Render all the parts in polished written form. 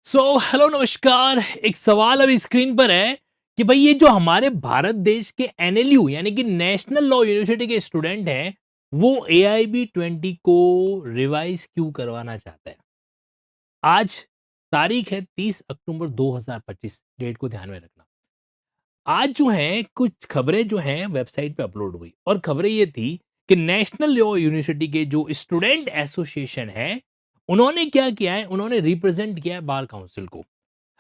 Hello नमस्कार। एक सवाल अभी स्क्रीन पर है कि भाई ये जो हमारे भारत देश के एनएलयू यानी कि नेशनल लॉ यूनिवर्सिटी के स्टूडेंट हैं, वो एआईबी 20 को रिवाइज क्यों करवाना चाहते हैं। आज तारीख है 30 अक्टूबर 2025। डेट को ध्यान में रखना। आज जो है कुछ खबरें जो हैं वेबसाइट पे अपलोड हुई और खबरें ये थी कि नेशनल लॉ यूनिवर्सिटी के जो स्टूडेंट एसोसिएशन है, उन्होंने क्या किया है, उन्होंने रिप्रेजेंट किया है बार काउंसिल को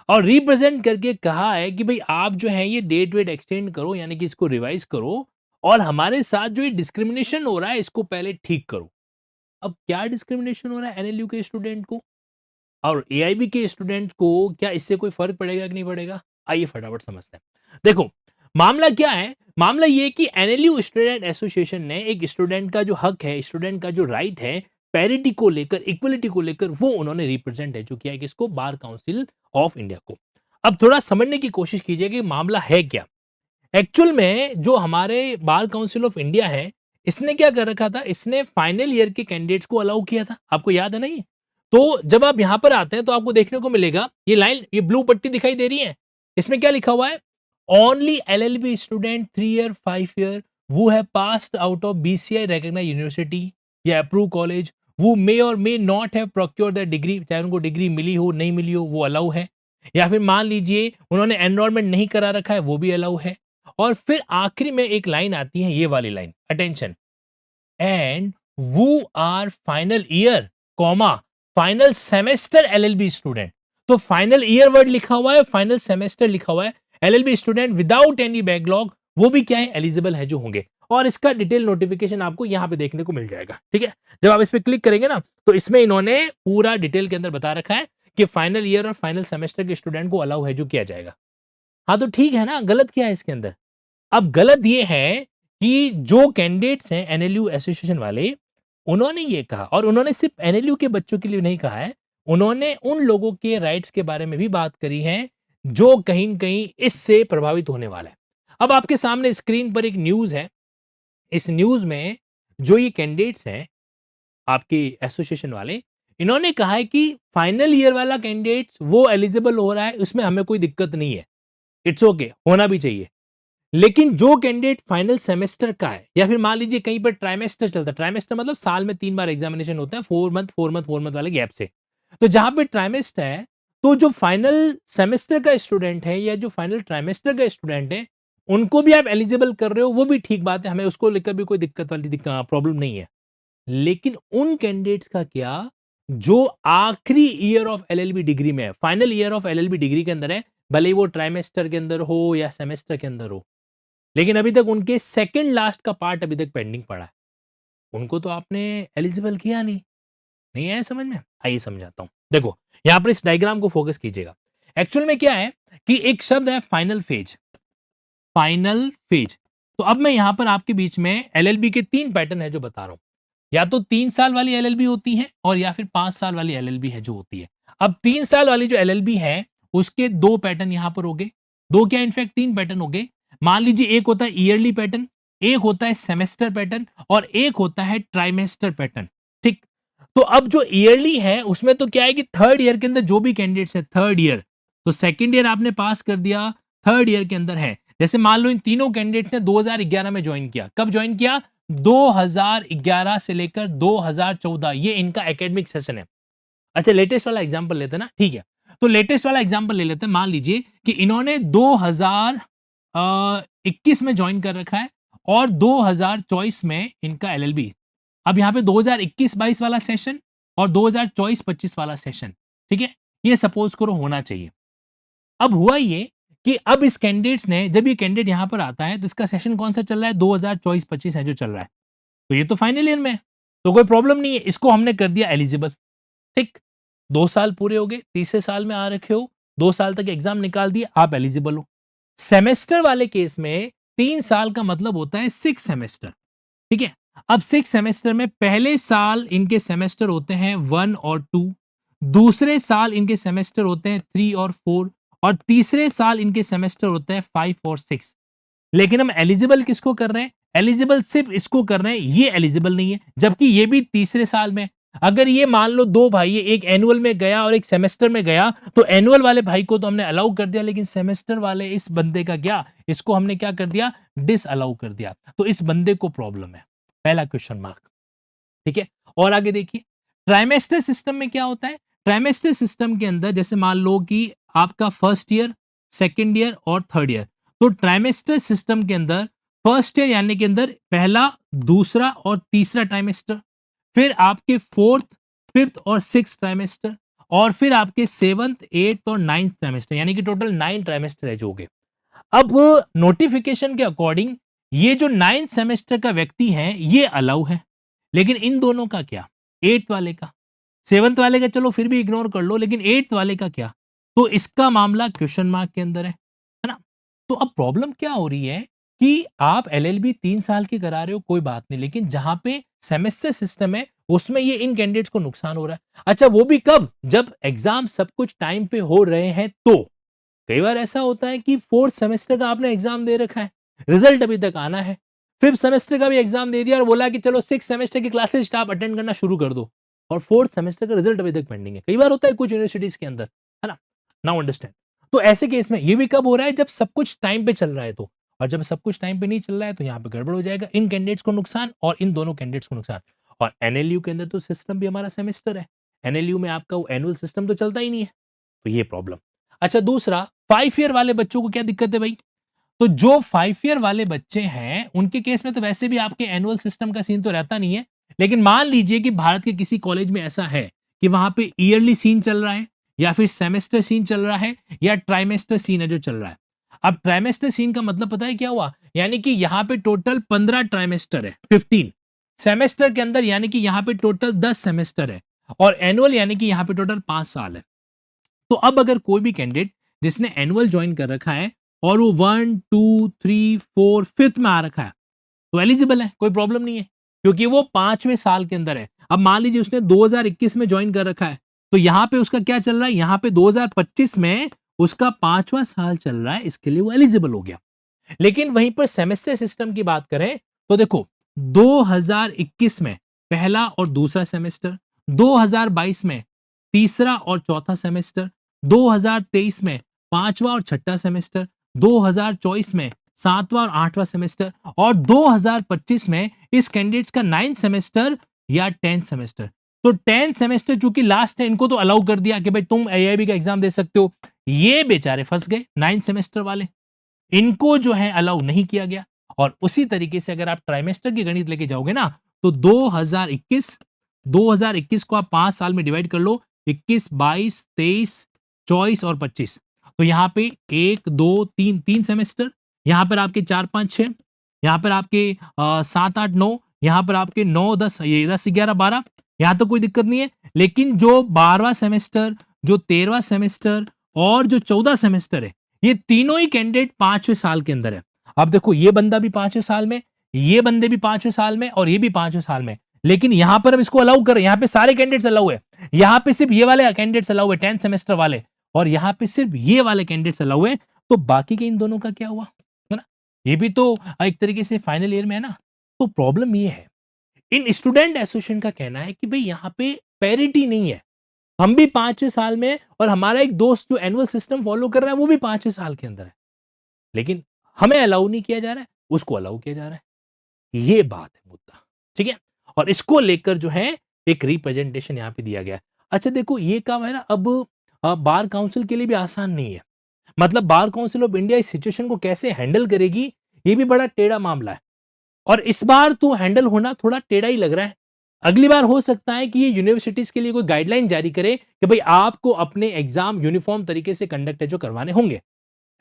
और रिप्रेजेंट करके कहा है कि भाई आप जो है ये डेट वेट एक्सटेंड करो, यानी कि इसको रिवाइज करो और हमारे साथ जो ये डिस्क्रिमिनेशन हो रहा है इसको पहले ठीक करो। अब क्या डिस्क्रिमिनेशन हो रहा है एनएलयू के स्टूडेंट को और एआईबी के स्टूडेंट को, क्या इससे कोई फर्क पड़ेगा कि नहीं पड़ेगा? आइए फटाफट समझते हैं। देखो, मामला क्या है? मामला ये है कि एनएलयू स्टूडेंट एसोसिएशन ने एक स्टूडेंट का जो हक है, स्टूडेंट का जो राइट है, पैरिटी को लेकर, इक्वलिटी को लेकर, वो उन्होंने रिप्रेजेंट है जो किया है किसको? बार काउंसिल ऑफ इंडिया को। अब थोड़ा समझने की कोशिश कीजिए कि मामला है क्या? एक्चुअल में जो हमारे बार काउंसिल ऑफ इंडिया है, इसने क्या कर रखा था? इसने फाइनल ईयर के कैंडिडेट्स को अलाउ किया था। आपको याद है ना ये? तो जब आप यहां पर आते हैं तो आपको देखने को मिलेगा ये लाइन, ये ब्लू पट्टी दिखाई दे रही है। इसमें क्या लिखा हुआ है? Only LLB student 3 year 5 year who have passed out of BCI recognized university या अप्रूव कॉलेज, वो मे और may not have procure the degree, चाहे उनको डिग्री मिली हो नहीं मिली हो, वो अलाउ है। या फिर मान लीजिए उन्होंने एनरोलमेंट नहीं करा रखा है, वो भी अलाउ है। और फिर आखिरी में एक लाइन आती है, ये वाली लाइन, अटेंशन, एंड वो are final year comma final semester LLB student. तो फाइनल ईयर वर्ड लिखा हुआ है, फाइनल सेमेस्टर लिखा हुआ है। LLB student without any backlog, वो भी क्या है? एलिजिबल है जो होंगे। और इसका डिटेल नोटिफिकेशन आपको यहां पे देखने को मिल जाएगा। ठीक है, जब आप इस पे क्लिक करेंगे ना, तो इसमें इन्होंने पूरा डिटेल के अंदर बता रखा है कि फाइनल ईयर और फाइनल सेमेस्टर के स्टूडेंट को अलाउ है जो किया जाएगा। हाँ, तो ठीक है ना, गलत क्या है इसके अंदर? अब गलत ये है कि जो कैंडिडेट्स हैं एनएलयू एसोसिएशन वाले, उन्होंने ये कहा, और उन्होंने सिर्फ एनएलयू के बच्चों के लिए नहीं कहा है, उन्होंने उन लोगों के राइट्स के बारे में भी बात करी है जो कहीं न कहीं इससे प्रभावित होने वाला है। अब आपके सामने स्क्रीन पर एक न्यूज़ है। इस न्यूज़ में जो ये कैंडिडेट्स हैं, आपके एसोसिएशन वाले, इन्होंने कहा है कि फाइनल ईयर वाला कैंडिडेट्स वो एलिजिबल हो रहा है, उसमें हमें कोई दिक्कत नहीं है। इट्स ओके, होना भी चाहिए। लेकिन जो कैंडिडेट फाइनल सेमेस्टर का है, या फिर मान लीजिए कहीं पर ट्राइमेस्टर चलता है, ट्राइमेस्टर मतलब साल में 3 बार एग्जामिनेशन होता है, 4 मंथ वाले गैप से। तो जहां पे ट्राइमेस्टर है, तो जो फाइनल सेमेस्टर का स्टूडेंट है या जो फाइनल ट्राइमेस्टर का स्टूडेंट है, उनको भी आप एलिजिबल कर रहे हो, वो भी ठीक बात है, हमें उसको लेकर भी कोई दिक्कत वाली प्रॉब्लम नहीं है। लेकिन उन कैंडिडेट्स का क्या, जो आखिरी ईयर ऑफ एलएलबी डिग्री में है, final year of LLB degree के अंदर है, भले ही वो ट्राइमेस्टर के अंदर हो या सेमेस्टर के अंदर हो, लेकिन अभी तक उनके सेकंड लास्ट का पार्ट अभी तक पेंडिंग पड़ा है। उनको तो आपने एलिजिबल किया नहीं। नहीं आया समझ में? आइए समझाता हूँ। देखो, यहाँ पर इस डायग्राम को फोकस कीजिएगा। एक्चुअल में क्या है कि एक शब्द है फाइनल फेज। Final phase. तो अब मैं यहाँ पर आपके बीच में एलएलबी के 3 पैटर्न है जो बता रहा हूँ। या तो 3 साल वाली एलएलबी होती है और या फिर 5 साल वाली एलएलबी है जो होती है। अब 3 साल वाली जो एलएलबी है, उसके 2 पैटर्न यहाँ पर हो गए। 2 क्या, इनफैक्ट 3 पैटर्न हो गए। मान लीजिए एक होता है ईयरली पैटर्न, एक होता है सेमेस्टर पैटर्न और एक होता है ट्राइमेस्टर पैटर्न। ठीक? तो अब जो ईयरली है उसमें तो क्या है कि थर्ड ईयर के अंदर जो भी कैंडिडेट्स है, थर्ड ईयर, तो सेकंड ईयर आपने पास कर दिया, थर्ड ईयर के अंदर है। जैसे मान लो इन तीनों कैंडिडेट ने 2011 में ज्वाइन किया। कब ज्वाइन किया? 2011 से लेकर 2014, ये इनका एकेडमिक सेशन है। अच्छा, लेटेस्ट वाला एग्जांपल लेते हैं ना, ठीक है। तो लेटेस्ट वाला एग्जांपल ले लेते हैं। मान लीजिए कि इन्होंने 2021 में ज्वाइन कर रखा है और 2024 में इनका एलएलबी। अब यहाँ पे 2021-22 वाला सेशन और 2024-25 वाला सेशन, ठीक है, ये सपोज करो होना चाहिए। अब हुआ ये कि अब इस कैंडिडेट्स ने, जब ये कैंडिडेट यहां पर आता है तो इसका सेशन कौन सा चल रहा है? 2024-25 है जो चल रहा है। तो ये तो फाइनल ईयर में है, तो कोई प्रॉब्लम नहीं है, इसको हमने कर दिया एलिजिबल। ठीक, 2 साल पूरे हो गए, तीसरे साल में आ रखे हो, 2 साल तक एग्जाम निकाल दिए, आप एलिजिबल हो। सेमेस्टर वाले केस में 3 साल का मतलब होता है 6 सेमेस्टर। ठीक है, अब 6 सेमेस्टर में पहले साल इनके सेमेस्टर होते हैं 1 और 2, दूसरे साल इनके सेमेस्टर होते हैं 3 और 4, और तीसरे साल इनके सेमेस्टर होते हैं 5 और 6। लेकिन हम एलिजिबल किसको कर रहे हैं? एलिजिबल सिर्फ इसको कर रहे हैं, ये एलिजिबल नहीं है, जबकि ये भी तीसरे साल में। अगर ये मान लो दो भाई, एक एनुअल में गया और एक सेमेस्टर में गया, तो एनुअल वाले भाई को तो हमने अलाउ कर दिया, लेकिन सेमेस्टर वाले इस बंदे का क्या, इसको हमने क्या कर दिया, डिस अलाउ कर दिया। तो इस बंदे को प्रॉब्लम है, पहला क्वेश्चन मार्क। ठीक है, और आगे देखिए ट्राइमेस्टर सिस्टम में क्या होता है। ट्राइमेस्टर सिस्टम के अंदर जैसे मान लो कि आपका फर्स्ट ईयर, सेकेंड ईयर और थर्ड ईयर, तो ट्राइमेस्टर सिस्टम के अंदर फर्स्ट ईयर यानी के अंदर पहला, दूसरा और तीसरा ट्राइमेस्टर, फिर आपके फोर्थ, फिफ्थ और सिक्स ट्राइमेस्टर, और फिर आपके सेवंथ, एट्थ और नाइन्थ ट्राइमेस्टर, यानी कि टोटल 9 ट्राइमेस्टर है जो हो गए। अब नोटिफिकेशन के अकॉर्डिंग ये जो 9th सेमेस्टर का व्यक्ति है ये अलाउ है, लेकिन इन दोनों का क्या, 8th वाले का, 7th वाले का चलो फिर भी इग्नोर कर लो, लेकिन 8th वाले का क्या, तो इसका मामला क्वेश्चन मार्क के अंदर है ना। तो अब प्रॉब्लम क्या हो रही है कि आप एलएलबी 3 साल की करा रहे हो कोई बात नहीं, लेकिन जहां पे सेमेस्टर सिस्टम है उसमें ये इन कैंडिडेट्स को नुकसान हो रहा है। अच्छा वो भी कब, जब एग्जाम सब कुछ टाइम पे हो रहे हैं। तो कई बार ऐसा होता है कि फोर्थ सेमेस्टर का आपने एग्जाम दे रखा है, रिजल्ट अभी तक आना है, फिफ्थ सेमेस्टर का भी एग्जाम दे दिया और बोला कि चलो सिक्स सेमेस्टर की क्लासेस आप अटेंड करना शुरू कर दो, और फोर्थ सेमेस्टर का रिजल्ट अभी तक पेंडिंग है। कई बार होता है कुछ यूनिवर्सिटीज के अंदर, है ना। Now understand. तो ऐसे केस में ये भी कब हो रहा है, जब सब कुछ टाइम पे चल रहा है तो, और जब सब कुछ टाइम पे नहीं चल रहा है तो यहाँ पे गड़बड़ हो जाएगा, इन कैंडिडेट्स को नुकसान और इन दोनों कैंडिडेट्स को नुकसान। और एनएलयू के अंदर तो सिस्टम भी हमारा सेमेस्टर है, एनएलयू में आपका वो एनुअल सिस्टम तो चलता ही नहीं है, तो ये प्रॉब्लम। अच्छा दूसरा, 5 ईयर वाले बच्चों को क्या दिक्कत है भाई, तो जो 5 ईयर वाले बच्चे हैं उनके केस में तो वैसे भी आपके एनुअल सिस्टम का सीन तो रहता नहीं है, लेकिन मान लीजिए कि भारत के किसी कॉलेज में ऐसा है कि वहां पे ईयरली सीन चल रहा है, या फिर सेमेस्टर सीन चल रहा है, या ट्राइमेस्टर सीन है जो चल रहा है। अब ट्राइमेस्टर सीन का मतलब पता है क्या हुआ, यानी कि यहाँ पे टोटल 15 ट्राइमेस्टर है, 15 सेमेस्टर के अंदर, यानी कि यहाँ पे टोटल 10 सेमेस्टर है, और एनुअल यानी कि यहाँ पे टोटल 5 साल है। तो अब अगर कोई भी कैंडिडेट जिसने एनुअल ज्वाइन कर रखा है और वो 1 2 3 4 5th में आ रखा है, तो एलिजिबल है, कोई प्रॉब्लम नहीं है, क्योंकि वो 5वें साल के अंदर है। अब मान लीजिए उसने 2021 में ज्वाइन कर रखा है, तो यहां पे उसका क्या चल रहा है, यहां पे 2025 में उसका 5वां साल चल रहा है, इसके लिए वो एलिजिबल हो गया। लेकिन वहीं पर सेमेस्टर सिस्टम की बात करें तो देखो 2021 में पहला और दूसरा सेमेस्टर, 2022 में तीसरा और चौथा सेमेस्टर, 2023 में पांचवा और छठा सेमेस्टर, 2024 में सातवां और आठवां सेमेस्टर, और 2025 में इस कैंडिडेट्स का 9th सेमेस्टर या 10th सेमेस्टर। तो 10th सेमेस्टर चूंकि लास्ट है, इनको तो अलाउ कर दिया कि भाई तुम एआईबी का एग्जाम दे सकते हो। ये बेचारे फंस गए 9th सेमेस्टर वाले, इनको जो है अलाउ नहीं किया गया। और उसी तरीके से अगर आप ट्राइमेस्टर की गणित लेके जाओगे ना, तो 2021 को आप 5 साल में डिवाइड कर लो, 21 22 23 24 और 25, तो यहाँ पे 1 2 3 3 सेमेस्टर, यहाँ पर आपके 4 5 6, यहाँ पर आपके 7 8 9, यहाँ पर आपके 9 10, ये 10 11 12, यहाँ तो कोई दिक्कत नहीं है। लेकिन जो 12वां सेमेस्टर, जो 13वां सेमेस्टर और जो 14 सेमेस्टर है, ये तीनों ही कैंडिडेट 5वें साल के अंदर है। अब देखो ये बंदा भी 5वें साल में, ये बंदे भी 5वें साल में, और ये भी 5वें साल में, लेकिन यहां पर हम इसको अलाउ कर रहे हैं, यहां पे सारे कैंडिडेट्स अलाउ है, यहां पे सिर्फ ये वाले कैंडिडेट्स अलाउ है 10th सेमेस्टर वाले, और यहां पे सिर्फ ये वाले कैंडिडेट्स अलाउ है। तो बाकी के इन दोनों का क्या हुआ, है ना। ये भी तो एक तरीके से फाइनल ईयर में है ना। तो प्रॉब्लम ये है, इन स्टूडेंट एसोसिएशन का कहना है कि भाई यहाँ पे पैरिटी नहीं है, हम भी 5वें साल में हैं और हमारा एक दोस्त जो एनुअल सिस्टम फॉलो कर रहा है वो भी 5वें साल के अंदर है, लेकिन हमें अलाउ नहीं किया जा रहा है, उसको अलाउ किया जा रहा है। ये बात है मुद्दा, ठीक है। और इसको लेकर जो है एक रिप्रेजेंटेशन यहाँ पे दिया गया है। अच्छा देखो ये काम है ना, अब बार काउंसिल के लिए भी आसान नहीं है। मतलब बार काउंसिल ऑफ इंडिया इस सिचुएशन को कैसे हैंडल करेगी, ये भी बड़ा टेढ़ा मामला है। और इस बार तो हैंडल होना थोड़ा टेढ़ा ही लग रहा है। अगली बार हो सकता है कि ये यूनिवर्सिटीज के लिए कोई गाइडलाइन जारी करे कि भाई आपको अपने एग्जाम यूनिफॉर्म तरीके से कंडक्ट है जो करवाने होंगे,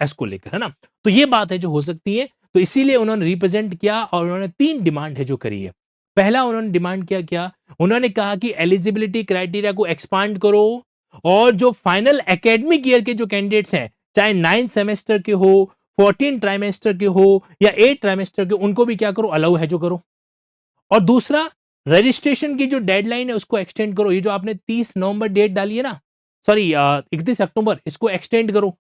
इसको लेकर, है ना। तो ये बात है जो हो सकती है। तो इसीलिए उन्होंने रिप्रेजेंट किया और उन्होंने 3 डिमांड है जो करी है। पहला उन्होंने डिमांड किया क्या, उन्होंने कहा कि एलिजिबिलिटी क्राइटेरिया को एक्सपांड करो, और जो फाइनल एकेडमिक ईयर के जो कैंडिडेट्स हैं, चाहे 9th सेमेस्टर के हो, 14 ट्राइमेस्टर के हो, या 8 ट्राइमेस्टर के, उनको भी क्या करो, अलाउ है जो करो। और दूसरा, रजिस्ट्रेशन की जो डेडलाइन है उसको एक्सटेंड करो। ये जो आपने 30 नवंबर डेट डाली है ना, सॉरी 31 अक्टूबर, इसको एक्सटेंड करो।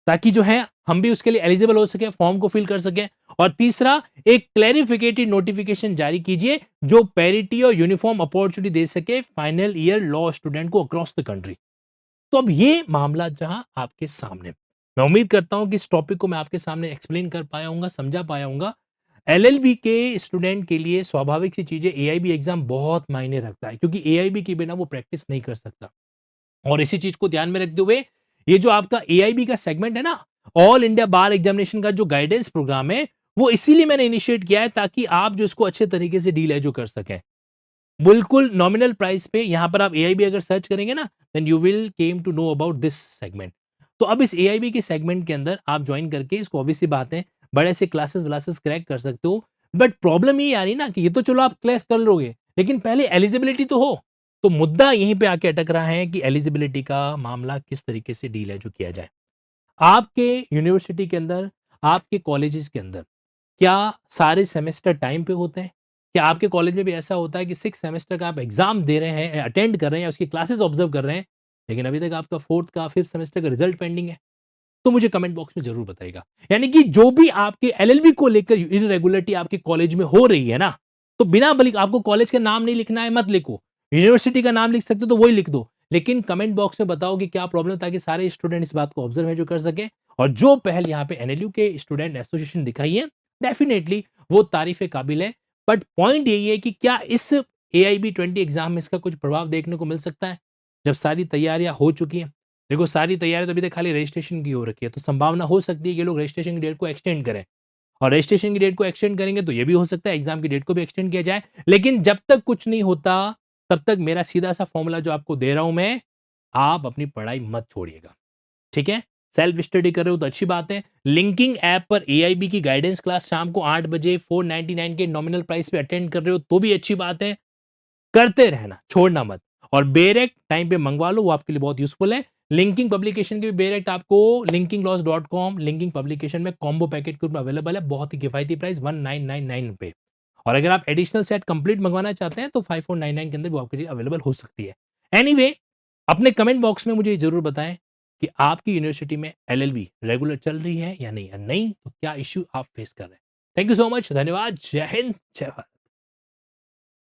ताकि जो है हम भी उसके लिए एलिजिबल हो सके, फॉर्म को फिल कर सकें। और तीसरा, एक क्लैरिफिकेटेड नोटिफिकेशन जारी कीजिए जो पैरिटी और यूनिफॉर्म अपॉर्चुनिटी दे सके फाइनल ईयर लॉ स्टूडेंट को अक्रॉस द कंट्री। तो अब ये मामला जहां आपके सामने, मैं उम्मीद करता हूं कि इस टॉपिक को मैं आपके सामने एक्सप्लेन कर पाया हूंगा, समझा पाया हूंगा। एलएलबी के स्टूडेंट के लिए स्वाभाविक सी चीज है, एआईबी एग्जाम बहुत मायने रखता है, क्योंकि एआईबी के बिना वो प्रैक्टिस नहीं कर सकता। और इसी चीज को ध्यान में रखते हुए ये जो आपका एआईबी का सेगमेंट है ना, ऑल इंडिया बार एग्जामिनेशन का जो गाइडेंस प्रोग्राम है, वो इसीलिए मैंने इनिशिएट किया है ताकि आप जो इसको अच्छे तरीके से डील एजो कर सकें। बिल्कुल नॉमिनल प्राइस पे यहां पर आप एआईबी अगर सर्च करेंगे ना, then you will came to know about this segment. तो अब इस एआईबी के सेगमेंट के अंदर आप ज्वाइन करके इसको ऑब्वियसली बात है, बड़े से क्लासेस व्लासेस क्रैक कर सकते हो। बट प्रॉब्लम ये आ रही ना कि ये तो चलो आप क्लैश कर लोगे, लेकिन पहले एलिजिबिलिटी तो हो। तो मुद्दा यहीं पे आके अटक रहा है कि एलिजिबिलिटी का मामला किस तरीके से डील है जो किया जाए आपके यूनिवर्सिटी के अंदर, आपके कॉलेजेस के अंदर। क्या सारे सेमेस्टर टाइम पे होते हैं? क्या आपके कॉलेज में भी ऐसा होता है कि 6 सेमेस्टर का आप एग्जाम दे रहे हैं, अटेंड कर रहे हैं या उसकी क्लासेस ऑब्जर्व कर रहे हैं, लेकिन अभी तक आपका 4th का 5th सेमेस्टर का रिजल्ट पेंडिंग है? तो मुझे कमेंट बॉक्स में जरूर बताइएगा। यानी कि जो भी आपके एलएलबी को लेकर इरेगुलरिटी आपके कॉलेज में हो रही है ना, तो बिना बल्कि आपको कॉलेज का नाम नहीं लिखना है, मत लिखो। यूनिवर्सिटी का नाम लिख सकते हो तो वही लिख दो। लेकिन कमेंट बॉक्स में बताओ कि क्या प्रॉब्लम है, ताकि सारे स्टूडेंट इस बात को ऑब्जर्व है जो कर सके। और जो पहल यहाँ पे एनएलयू के स्टूडेंट एसोसिएशन दिखाई है, डेफिनेटली वो तारीफ काबिल है। बट पॉइंट यही है कि क्या इस एआईबी 20 एग्जाम में इसका कुछ प्रभाव देखने को मिल सकता है, जब सारी तैयारियां हो चुकी हैं। देखो सारी तैयारी तो अभी तक खाली रजिस्ट्रेशन की हो रखी है, तो संभावना हो सकती है कि लोग रजिस्ट्रेशन की डेट को एक्सटेंड करें। और रजिस्ट्रेशन की डेट को एक्सटेंड करेंगे तो ये भी हो सकता है एग्जाम की डेट को भी एक्सटेंड किया जाए। लेकिन जब तक कुछ नहीं होता, तब तक मेरा सीधा सा फॉर्मूला जो आपको दे रहा हूं मैं, आप अपनी पढ़ाई मत छोड़िएगा। ठीक है? सेल्फ स्टडी कर रहे हो तो अच्छी बात है। लिंकिंग ऐप पर एआईबी की गाइडेंस क्लास शाम को 8 बजे 499 के नॉमिनल प्राइस पे अटेंड कर रहे हो तो भी अच्छी बात है। करते रहना, छोड़ना मत। और बेरेक्ट टाइम पे मंगवा लो, वो आपके लिए बहुत यूज़फुल है। लिंकिंग पब्लिकेशन के भी बेरेक्ट आपको linkinglaws.com लिंकिंग पब्लिकेशन में कॉम्बो पैकेट के रूप में अवेलेबल है, बहुत ही किफायती प्राइस 1999 पे। और अगर आप एडिशनल सेट कंप्लीट मंगवाना चाहते हैं तो 5499 के अंदर वो आपके लिए अवेलेबल हो सकती है। एनीवे, अपने कमेंट बॉक्स में मुझे जरूर बताएं कि आपकी यूनिवर्सिटी में एलएलबी रेगुलर चल रही है या नहीं, तो क्या इश्यू आप फेस कर रहे हैं। थैंक यू सो मच, धन्यवाद, जय हिंद, जय भारत।